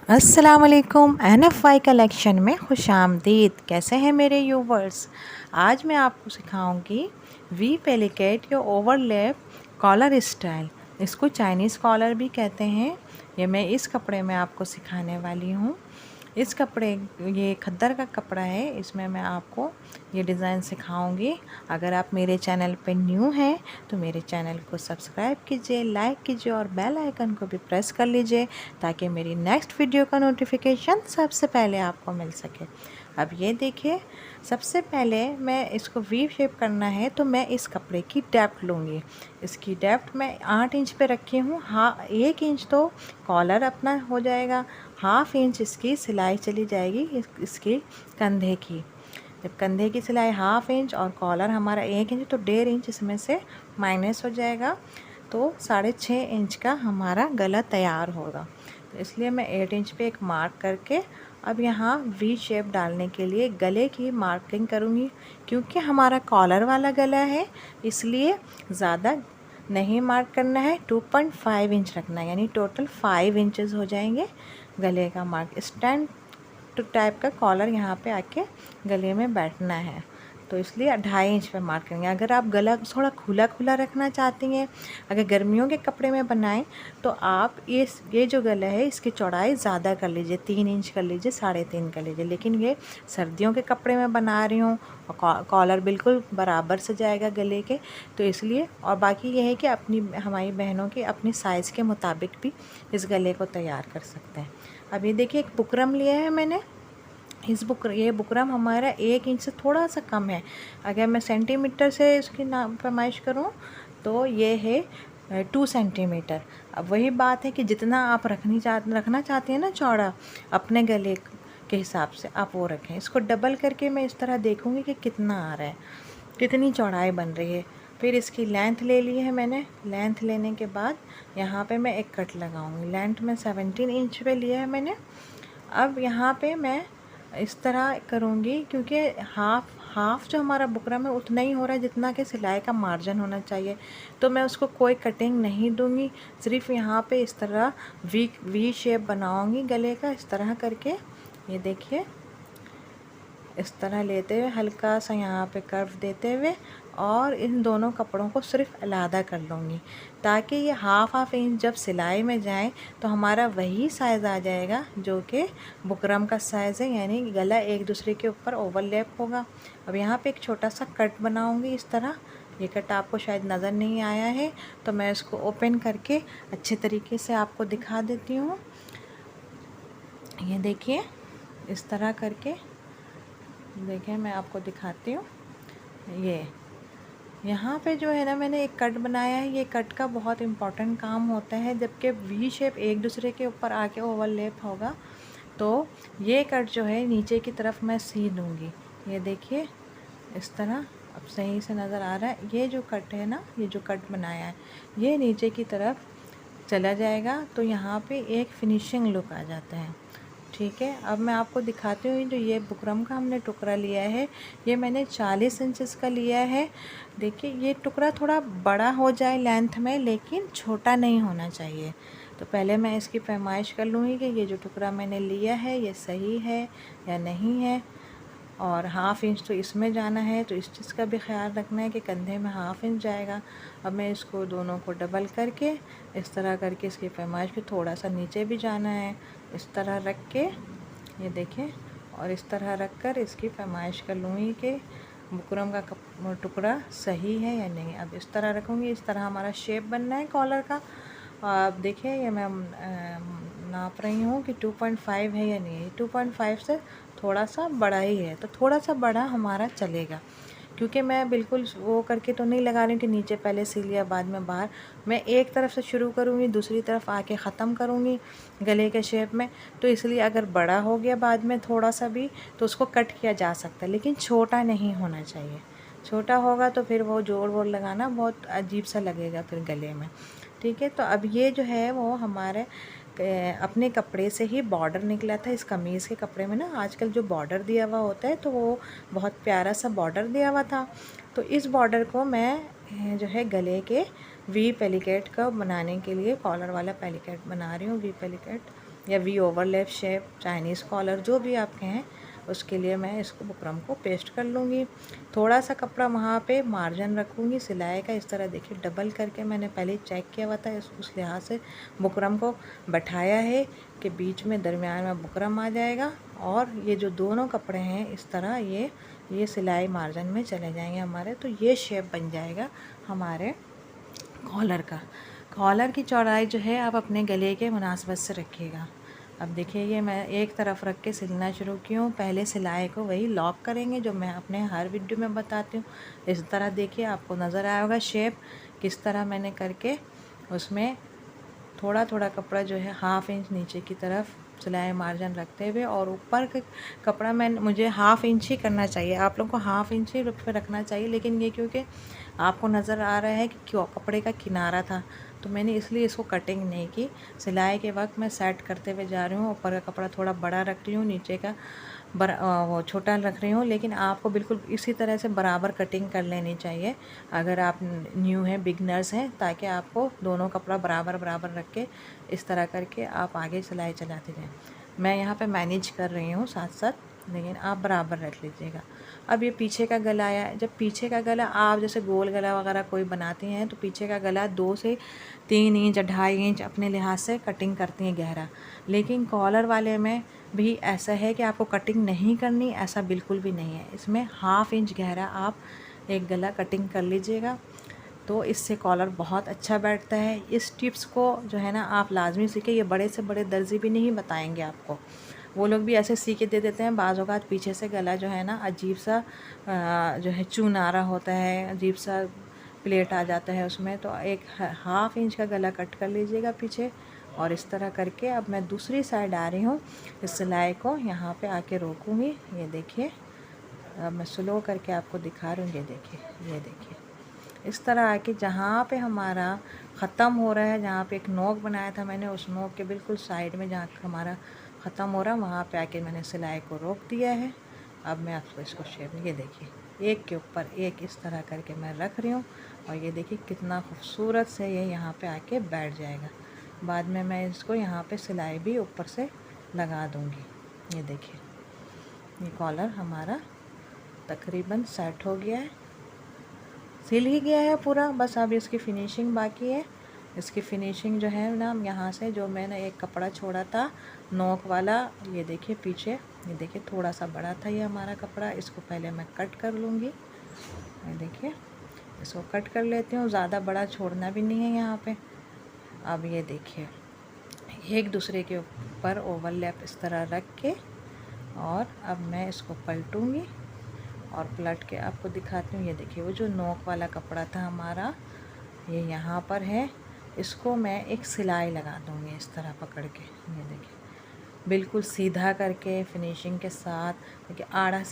अस्सलामुअलैकुम NFY collection में खुशामदीद। कैसे हैं मेरे यूवर्स। आज मैं आपको सिखाऊंगी वी पेलिकेट या ओवरलैप कॉलर स्टाइल। इसको चाइनीज़ कॉलर भी कहते हैं। ये मैं इस कपड़े में आपको सिखाने वाली हूँ। इस कपड़े ये खद्दर का कपड़ा है, इसमें मैं आपको ये डिज़ाइन सिखाऊंगी। अगर आप मेरे चैनल पे न्यू हैं तो मेरे चैनल को सब्सक्राइब कीजिए, लाइक कीजिए और बेल आइकन को भी प्रेस कर लीजिए ताकि मेरी नेक्स्ट वीडियो का नोटिफिकेशन सबसे पहले आपको मिल सके। अब ये देखिए, सबसे पहले मैं इसको वी शेप करना है तो मैं इस कपड़े की डेप्थ लूँगी। इसकी डेप्थ मैं 8 इंच पे रखी हूँ। हाँ, 1 इंच तो कॉलर अपना हो जाएगा, हाफ इंच इसकी सिलाई चली जाएगी इसकी कंधे की। जब कंधे की सिलाई हाफ इंच और कॉलर हमारा 1 इंच तो 1.5 इंच इसमें से माइनस हो जाएगा, तो 6.5 इंच का हमारा गला तैयार होगा। तो इसलिए मैं 8 इंच पे एक मार्क करके अब यहाँ वी शेप डालने के लिए गले की मार्किंग करूँगी। क्योंकि हमारा कॉलर वाला गला है इसलिए ज़्यादा नहीं मार्क करना है, 2.5 इंच रखना है, यानी टोटल 5 इंचेस हो जाएंगे गले का मार्क। स्टैंड टू टाइप का कॉलर यहाँ पे आके गले में बैठना है, तो इसलिए 2.5 इंच पे मार्क करेंगे। अगर आप गला थोड़ा खुला खुला रखना चाहती हैं, अगर गर्मियों के कपड़े में बनाएं तो आप ये जो गला है इसकी चौड़ाई ज़्यादा कर लीजिए, 3 इंच कर लीजिए, 3.5 कर लीजिए। लेकिन ये सर्दियों के कपड़े में बना रही हूँ और कॉलर बिल्कुल बराबर से जाएगा गले के, तो इसलिए। और बाकी ये है कि हमारी बहनों के अपनी साइज़ के मुताबिक भी इस गले को तैयार कर सकते हैं। अब ये देखिए, एक बुकरम लिया है मैंने। ये बुकरम हमारा 1 इंच से थोड़ा सा कम है। अगर मैं सेंटीमीटर से इसकी पैमाइश करूँ तो ये है 2 सेंटीमीटर। अब वही बात है कि जितना आप रखना चाहते हैं ना चौड़ा, अपने गले के हिसाब से आप वो रखें। इसको डबल करके मैं इस तरह देखूँगी कि कितना आ रहा है, कितनी चौड़ाई बन रही है। फिर इसकी लेंथ ले ली है मैंने। लेंथ लेने के बाद यहाँ पे मैं एक कट लगाऊंगी। लेंथ में 17 इंच पे लिया है मैंने। अब यहाँ पे मैं इस तरह करूँगी क्योंकि हाफ जो हमारा बुकरम है उतना ही हो रहा है जितना कि सिलाई का मार्जिन होना चाहिए, तो मैं उसको कोई कटिंग नहीं दूँगी। सिर्फ यहाँ पे इस तरह वी शेप बनाऊँगी गले का, इस तरह करके। ये देखिए, इस तरह लेते हुए हल्का सा यहाँ पे कर्व देते हुए और इन दोनों कपड़ों को सिर्फ अलहदा कर लूँगी ताकि ये हाफ इंच जब सिलाई में जाए तो हमारा वही साइज़ आ जाएगा जो कि बुकरम का साइज़ है, यानी गला एक दूसरे के ऊपर ओवरलैप होगा। अब यहाँ पे एक छोटा सा कट बनाऊँगी इस तरह। ये कट आपको शायद नज़र नहीं आया है तो मैं इसको ओपन करके अच्छे तरीके से आपको दिखा देती हूँ। ये देखिए, इस तरह करके देखिए मैं आपको दिखाती हूँ। ये यहाँ पे जो है ना, मैंने एक कट बनाया है। ये कट का बहुत इम्पोर्टेंट काम होता है। जबकि वी शेप एक दूसरे के ऊपर आके ओवरलैप होगा तो ये कट जो है नीचे की तरफ मैं सी दूँगी। ये देखिए, इस तरह अब सही से नज़र आ रहा है। ये जो कट है ना, ये जो कट बनाया है ये नीचे की तरफ चला जाएगा तो यहाँ पे एक फिनिशिंग लुक आ जाता है। ठीक है, अब मैं आपको दिखाती हूँ। जो ये बुकरम का हमने टुकड़ा लिया है ये मैंने 40 इंचेस का लिया है। देखिए, ये टुकड़ा थोड़ा बड़ा हो जाए लेंथ में लेकिन छोटा नहीं होना चाहिए। तो पहले मैं इसकी पैमाइश कर लूँगी कि ये जो टुकड़ा मैंने लिया है ये सही है या नहीं है। और हाफ इंच तो इसमें जाना है, तो इस चीज़ का भी ख्याल रखना है कि कंधे में हाफ इंच जाएगा। अब मैं इसको दोनों को डबल करके इस तरह करके इसकी पैमाइश पे थोड़ा सा नीचे भी जाना है, इस तरह रख के। ये देखें, और इस तरह रख कर इसकी पैमाइश कर लूँगी कि बुकरम का टुकड़ा सही है या नहीं। अब इस तरह रखूँगी, इस तरह हमारा शेप बनना है कॉलर का। अब देखिए, ये मैं नाप रही हूँ कि 2.5 है या नहीं है। 2.5 से थोड़ा सा बड़ा ही है, तो थोड़ा सा बड़ा हमारा चलेगा। क्योंकि मैं बिल्कुल वो करके तो नहीं लगा रही हूँ कि नीचे पहले सिल लिया बाद में बाहर। मैं एक तरफ से शुरू करूँगी, दूसरी तरफ आके ख़त्म करूँगी गले के शेप में। तो इसलिए अगर बड़ा हो गया बाद में थोड़ा सा भी तो उसको कट किया जा सकता है, लेकिन छोटा नहीं होना चाहिए। छोटा होगा तो फिर वो जोड़ वोड़ लगाना बहुत अजीब सा लगेगा फिर गले में। ठीक है, तो अब ये जो है वो हमारे अपने कपड़े से ही बॉर्डर निकला था। इस कमीज़ के कपड़े में ना आजकल जो बॉर्डर दिया हुआ होता है तो वो बहुत प्यारा सा बॉर्डर दिया हुआ था। तो इस बॉर्डर को मैं जो है गले के वी पेलिकेट का बनाने के लिए कॉलर वाला पेलिकेट बना रही हूँ, वी पेलिकेट। या we overlap shape, Chinese collar, जो भी आप कहें, उसके लिए मैं इसको बुकरम को पेस्ट कर लूँगी। थोड़ा सा कपड़ा वहाँ पे मार्जिन रखूँगी सिलाई का, इस तरह देखिए डबल करके मैंने पहले चेक किया हुआ था, उस लिहाज से बुकरम को बैठाया है कि बीच में दरमियान में बुकरम आ जाएगा और ये जो दोनों कपड़े हैं इस तरह ये सिलाई मार्जिन में चले जाएंगे हमारे, तो ये शेप बन जाएगा हमारे कॉलर का। कॉलर की चौड़ाई जो है आप अपने गले के मुनासिबत से रखिएगा। अब देखिए ये मैं एक तरफ रख के सिलना शुरू की हूँ। पहले सिलाई को वही लॉक करेंगे जो मैं अपने हर वीडियो में बताती हूँ। इस तरह देखिए आपको नज़र आएगा शेप किस तरह मैंने करके उसमें थोड़ा थोड़ा कपड़ा जो है हाफ इंच नीचे की तरफ सिलाई मार्जिन रखते हुए और ऊपर का कपड़ा मुझे हाफ इंच ही करना चाहिए, आप लोग को हाफ इंच ही पे रखना चाहिए, लेकिन ये क्योंकि आपको नज़र आ रहा है कि क्यों कपड़े का किनारा था तो मैंने इसलिए इसको कटिंग नहीं की। सिलाई के वक्त मैं सेट करते हुए जा रही हूँ, ऊपर का कपड़ा थोड़ा बड़ा रख रही हूँ, नीचे का वो छोटा रख रही हूँ, लेकिन आपको बिल्कुल इसी तरह से बराबर कटिंग कर लेनी चाहिए अगर आप न्यू हैं, बिगनर्स हैं, ताकि आपको दोनों कपड़ा बराबर बराबर रख के इस तरह करके आप आगे सिलाई चलाते जाएँ। मैं यहाँ पे मैनेज कर रही हूँ साथ साथ, लेकिन आप बराबर रख लीजिएगा। अब ये पीछे का गला आया, जब पीछे का गला आप जैसे गोल गला वगैरह कोई बनाती हैं तो पीछे का गला 2 से 3 इंच 2.5 इंच अपने लिहाज से कटिंग करती हैं गहरा, लेकिन कॉलर वाले में भी ऐसा है कि आपको कटिंग नहीं करनी, ऐसा बिल्कुल भी नहीं है। इसमें हाफ इंच गहरा आप एक गला कटिंग कर लीजिएगा तो इससे कॉलर बहुत अच्छा बैठता है। इस टिप्स को जो है ना आप लाजमी सीखें, ये बड़े से बड़े दर्जी भी नहीं बताएंगे आपको, वो लोग भी ऐसे सी के दे देते हैं। बाज़ औक़ात पीछे से गला जो है ना अजीब सा जो है चुनारा होता है, अजीब सा प्लेट आ जाता है उसमें, तो एक हाफ इंच का गला कट कर लीजिएगा पीछे। और इस तरह करके अब मैं दूसरी साइड आ रही हूँ, इस सिलाई को यहाँ पे आके रोकूँगी। ये देखिए अब मैं स्लो करके आपको दिखा रही हूँ, ये देखिए इस तरह आके जहाँ पे हमारा ख़त्म हो रहा है, जहाँ पे एक नोक बनाया था मैंने, उस नोक के बिल्कुल साइड में जहाँ हमारा ख़त्म हो रहा है वहाँ पे आके मैंने सिलाई को रोक दिया है। अब मैं आपको इसको शेप, ये देखिए एक के ऊपर एक इस तरह करके मैं रख रही हूँ और ये देखिए कितना खूबसूरत से ये यहाँ पे आके बैठ जाएगा। बाद में मैं इसको यहाँ पे सिलाई भी ऊपर से लगा दूँगी। ये देखिए ये कॉलर हमारा तकरीबन सेट हो गया है, सिल ही गया है पूरा, बस अब इसकी फ़िनिशिंग बाकी है। इसकी फ़िनिशिंग जो है ना, यहाँ से जो मैंने एक कपड़ा छोड़ा था नोक वाला, ये देखिए पीछे, ये देखिए थोड़ा सा बड़ा था ये हमारा कपड़ा, इसको पहले मैं कट कर लूँगी। ये देखिए इसको कट कर लेती हूँ, ज़्यादा बड़ा छोड़ना भी नहीं है यहाँ पे। अब ये देखिए एक दूसरे के ऊपर ओवरलैप इस तरह रख के और अब मैं इसको पलटूँगी और पलट के आपको दिखाती हूँ। ये देखिए वो जो नोक वाला कपड़ा था हमारा, ये यहाँ पर है, इसको मैं एक सिलाई लगा दूँगी इस तरह पकड़ के। ये देखिए बिल्कुल सीधा करके फिनिशिंग के साथ, देखिए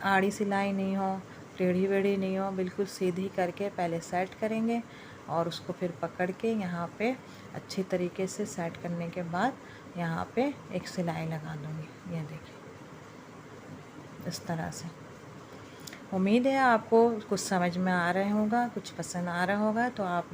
आड़ी सिलाई नहीं हो, टेढ़ी वेढ़ी नहीं हो, बिल्कुल सीधी करके पहले सेट करेंगे और उसको फिर पकड़ के यहाँ पे अच्छी तरीके से सेट करने के बाद यहाँ पे एक सिलाई लगा दूँगी। ये देखिए इस तरह से। उम्मीद है आपको कुछ समझ में आ रहा होगा, कुछ पसंद आ रहा होगा, तो आप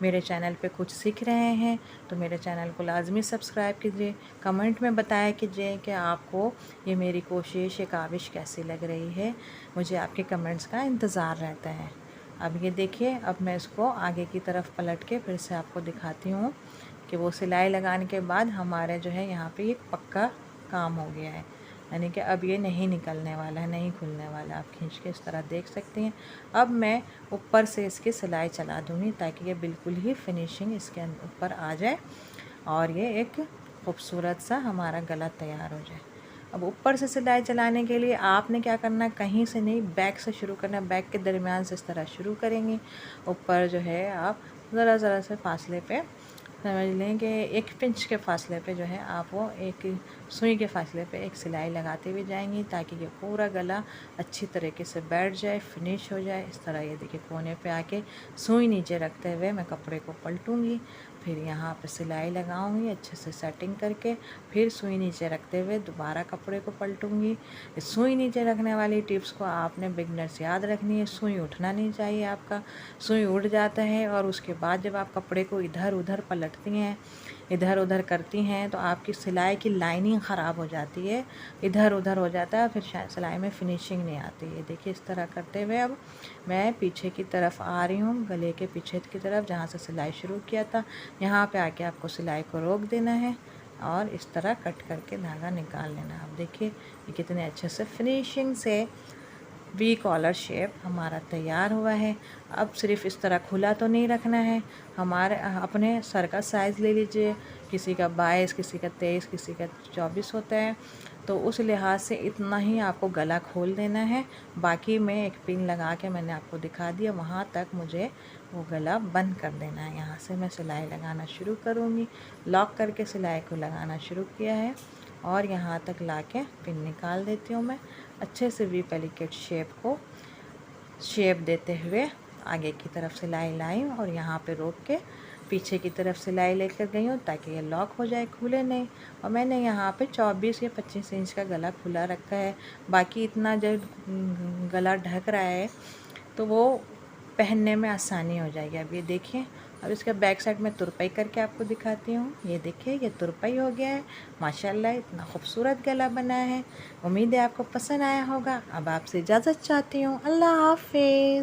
मेरे चैनल पे कुछ सीख रहे हैं तो मेरे चैनल को लाजमी सब्सक्राइब कीजिए। कमेंट में बताया कीजिए कि आपको ये मेरी कोशिश, ये काविश कैसी लग रही है, मुझे आपके कमेंट्स का इंतज़ार रहता है। अब ये देखिए अब मैं इसको आगे की तरफ पलट के फिर से आपको दिखाती हूँ कि वो सिलाई लगाने के बाद हमारे जो है यहाँ पे एक पक्का काम हो गया है, यानी कि अब ये नहीं निकलने वाला है, नहीं खुलने वाला। आप खींच के इस तरह देख सकते हैं। अब मैं ऊपर से इसकी सिलाई चला दूँगी ताकि ये बिल्कुल ही फिनिशिंग इसके ऊपर आ जाए और ये एक खूबसूरत सा हमारा गला तैयार हो जाए। अब ऊपर से सिलाई चलाने के लिए आपने क्या करना है, कहीं से नहीं बैक से शुरू करना है, बैक के दरमियान से इस तरह शुरू करेंगे। ऊपर जो है आप ज़रा से फासले पे समझ लें कि 1 पिंच के फासले पे जो है आप वो एक सुई के फासले पे एक सिलाई लगाते हुए जाएंगी ताकि ये पूरा गला अच्छी तरीके से बैठ जाए, फिनिश हो जाए। इस तरह ये देखिए कोने पे आके सुई नीचे रखते हुए मैं कपड़े को पलटूँगी, फिर यहाँ पे सिलाई लगाऊंगी अच्छे से सेटिंग करके, फिर सुई नीचे रखते हुए दोबारा कपड़े को पलटूँगी। सुई नीचे रखने वाली टिप्स को आपने बिगनर्स याद रखनी है। सुई उठना नहीं चाहिए, आपका सुई उठ जाता है और उसके बाद जब आप कपड़े को इधर उधर पलटती हैं इधर उधर करती हैं तो आपकी सिलाई की लाइनिंग ख़राब हो जाती है, इधर उधर हो जाता है, फिर सिलाई में फिनिशिंग नहीं आती है। देखिए इस तरह करते हुए अब मैं पीछे की तरफ आ रही हूँ, गले के पीछे की तरफ जहाँ से सिलाई शुरू किया था। यहाँ पे आके आपको सिलाई को रोक देना है और इस तरह कट करके धागा निकाल लेना। अब देखिए ये कितने अच्छे से फिनिशिंग से वी कॉलर शेप हमारा तैयार हुआ है। अब सिर्फ इस तरह खुला तो नहीं रखना है, हमारे अपने सर का साइज़ ले लीजिए, किसी का 22, किसी का 23, किसी का 24 होता है, तो उस लिहाज से इतना ही आपको गला खोल देना है। बाकी में एक पिन लगा के मैंने आपको दिखा दिया, वहाँ तक मुझे वो गला बंद कर देना है। यहाँ से मैं सिलाई लगाना शुरू करूँगी, लॉक करके सिलाई को लगाना शुरू किया है और यहाँ तक लाके पिन निकाल देती हूँ मैं। अच्छे से वी पेलिकेट शेप को शेप देते हुए आगे की तरफ सिलाई लाई और यहाँ पे रोक के पीछे की तरफ सिलाई लेकर गई हूँ ताकि ये लॉक हो जाए, खुले नहीं। और मैंने यहाँ पे 24 या 25 इंच का गला खुला रखा है। बाकी इतना जब गला ढक रहा है तो वो पहनने में आसानी हो जाएगी। अब ये देखिए, अब इसका बैक साइड में तुरपाई करके आपको दिखाती हूँ। ये देखिए ये तुरपाई हो गया है, माशाल्लाह इतना खूबसूरत गला बना है। उम्मीद है आपको पसंद आया होगा। अब आपसे इजाज़त चाहती हूँ, अल्लाह हाफिज़।